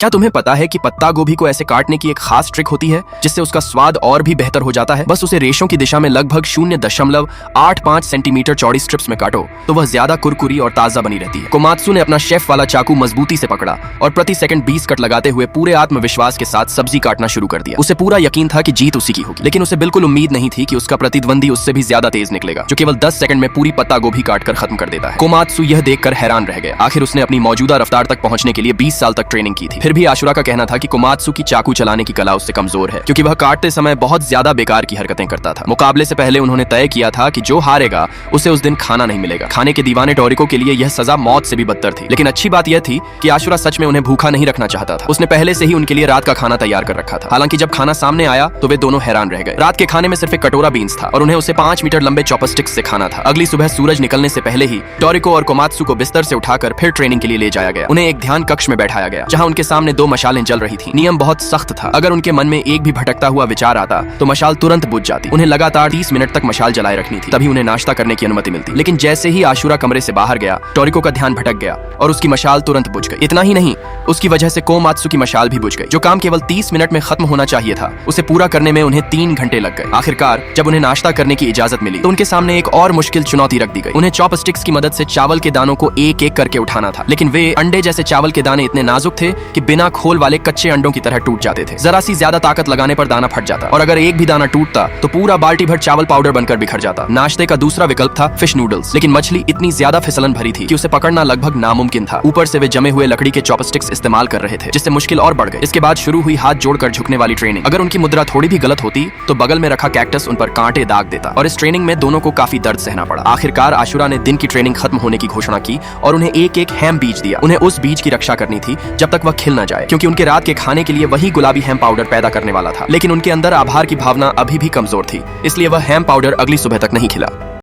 क्या तुम्हें पता है कि पत्ता गोभी को ऐसे काटने की एक खास ट्रिक होती है जिससे उसका स्वाद और भी बेहतर हो जाता है? बस उसे रेशों की दिशा में लगभग 0.85 सेंटीमीटर चौड़ी स्ट्रिप्स में काटो तो वह ज्यादा कुरकुरी और ताजा बनी रहती है। कोमात्सु ने अपना शेफ वाला चाकू मजबूती से पकड़ा और प्रति सेकंड 20 कट लगाते हुए पूरे आत्मविश्वास के साथ सब्जी काटना शुरू कर दिया। उसे पूरा यकीन था कि जीत उसी की होगी, लेकिन उसे बिल्कुल उम्मीद नहीं थी कि उसका प्रतिद्वंदी उससे भी ज्यादा तेज निकलेगा, जो केवल 10 सेकंड में पूरी पत्ता गोभी काटकर खत्म कर देता है। कोमात्सु यह देखकर हैरान रह गया। आखिर उसने अपनी मौजूदा रफ्तार तक पहुंचने के लिए 20 साल तक ट्रेनिंग की थी। फिर भी आशुरा का कहना था कि कोमात्सु की चाकू चलाने की कला उससे कमजोर है, क्योंकि वह काटते समय बहुत ज्यादा बेकार की हरकतें करता था। मुकाबले से पहले उन्होंने तय किया था कि जो हारेगा उसे उस दिन खाना नहीं मिलेगा। खाने के दीवाने टोरिको के लिए यह सजा मौत से भी बदतर थी। लेकिन अच्छी बात यह थी कि आशुरा सच में उन्हें भूखा नहीं रखना चाहता था। उसने पहले से ही उनके लिए रात का खाना तैयार कर रखा था। हालांकि जब खाना सामने आया तो वे दोनों हैरान रह गए। रात के खाने में सिर्फ एक कटोरा बीन्स था और उन्हें उसे 5 मीटर लंबे चॉपस्टिक्स से खाना था। अगली सुबह सूरज निकलने से पहले ही टोरिको और कोमात्सु को बिस्तर से उठाकर फिर ट्रेनिंग के लिए ले जाया गया। उन्हें एक ध्यान कक्ष में बैठाया गया जहां उनके सामने 2 मशालें जल रही थी। नियम बहुत सख्त था। अगर उनके मन में एक भी भटकता हुआ विचार आता तो मशाल तुरंत बुझ जाती। उन्हें लगातार 30 मिनट तक मशाल जलाए रखनी थी, तभी उन्हें नाश्ता करने की अनुमति मिलती। लेकिन जैसे ही आशुरा कमरे से बाहर गया, टोरिको का ध्यान भटक गया और उसकी मशाल तुरंत बुझ गई। इतना ही नहीं, उसकी वजह से कोमात्सु की मशाल भी बुझ गई। जो काम केवल 30 मिनट में खत्म होना चाहिए था, उसे पूरा करने में उन्हें 3 घंटे लग गए। आखिरकार जब उन्हें नाश्ता करने की इजाजत मिली तो उनके सामने एक और मुश्किल चुनौती रख दी गई। उन्हें चॉपस्टिक्स की मदद से चावल के दानों को एक एक करके उठाना था। लेकिन वे अंडे जैसे चावल के दाने इतने नाजुक थे कि बिना खोल वाले कच्चे अंडों की तरह टूट जाते थे। जरा सी ज्यादा ताकत लगाने पर दाना फट जाता और अगर एक भी दाना टूटता तो पूरा बाल्टी भर चावल पाउडर बनकर बिखर जाता। नाश्ते का दूसरा विकल्प था फिश नूडल्स, लेकिन मछली इतनी ज्यादा फिसलन भरी थी कि उसे पकड़ना लगभग नामुमकिन था। ऊपर से वे जमे हुए लकड़ी के चॉपस्टिक्स इस्तेमाल कर रहे थे, जिससे मुश्किल और बढ़ गई। इसके बाद शुरू हुई हाथ जोड़कर झुकने वाली ट्रेनिंग। अगर उनकी मुद्रा थोड़ी भी गलत होती तो बगल में रखा कैक्टस उन पर कांटे दाग देता और इस ट्रेनिंग में दोनों को काफी दर्द सहना पड़ा। आखिरकार आशुरा ने दिन की ट्रेनिंग खत्म होने की घोषणा की और उन्हें एक एक हैम बीज दिया। उन्हें उस बीज की रक्षा करनी थी जब तक वह खिल न जाए, क्योंकि उनके रात के खाने के लिए वही गुलाबी हैम पाउडर पैदा करने वाला था। लेकिन उनके अंदर आभार की भावना अभी भी कमजोर थी, इसलिए वह हैम पाउडर अगली सुबह तक नहीं खिला।